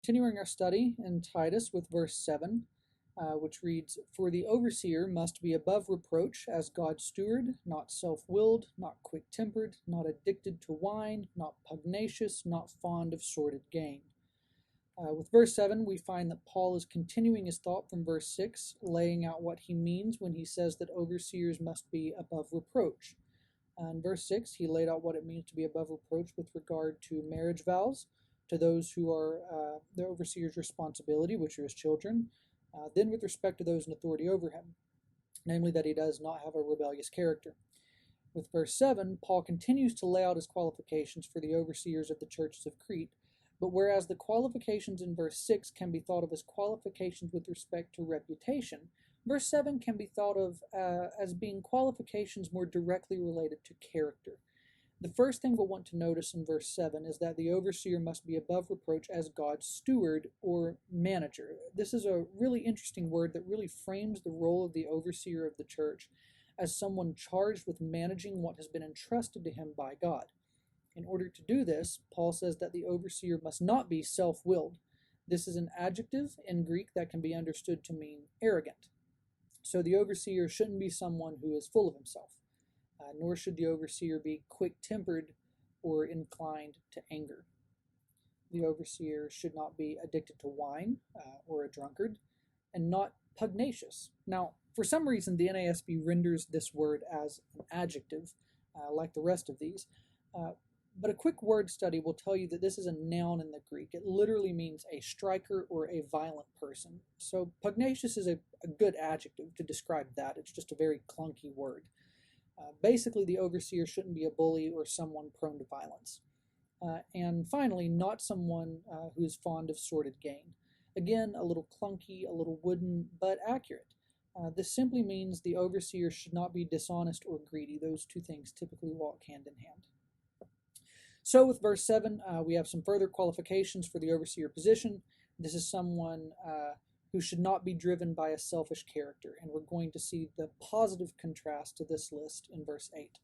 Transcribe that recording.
Continuing our study in Titus with verse 7, which reads, "For the overseer must be above reproach as God's steward, not self-willed, not quick-tempered, not addicted to wine, not pugnacious, not fond of sordid gain." With verse 7, we find that Paul is continuing his thought from verse 6, laying out what he means when he says that overseers must be above reproach. In verse 6, he laid out what it means to be above reproach with regard to marriage vows, to those who are the overseer's responsibility, which are his children, then with respect to those in authority over him, namely that he does not have a rebellious character. With verse 7, Paul continues to lay out his qualifications for the overseers of the churches of Crete, but whereas the qualifications in verse 6 can be thought of as qualifications with respect to reputation, verse 7 can be thought of as being qualifications more directly related to character. The first thing we'll want to notice in verse 7 is that the overseer must be above reproach as God's steward or manager. This is a really interesting word that really frames the role of the overseer of the church as someone charged with managing what has been entrusted to him by God. In order to do this, Paul says that the overseer must not be self-willed. This is an adjective in Greek that can be understood to mean arrogant. So the overseer shouldn't be someone who is full of himself, nor should the overseer be quick-tempered or inclined to anger. The overseer should not be addicted to wine or a drunkard, and not pugnacious. Now, for some reason, the NASB renders this word as an adjective, like the rest of these. But a quick word study will tell you that this is a noun in the Greek. It literally means a striker or a violent person. So pugnacious is a good adjective to describe that. It's just a very clunky word. Basically, the overseer shouldn't be a bully or someone prone to violence. And finally, not someone who is fond of sordid gain. Again, a little clunky, a little wooden, but accurate. This simply means the overseer should not be dishonest or greedy. Those two things typically walk hand in hand. So with verse 7, we have some further qualifications for the overseer position. This is someone who should not be driven by a selfish character, and we're going to see the positive contrast to this list in verse 8.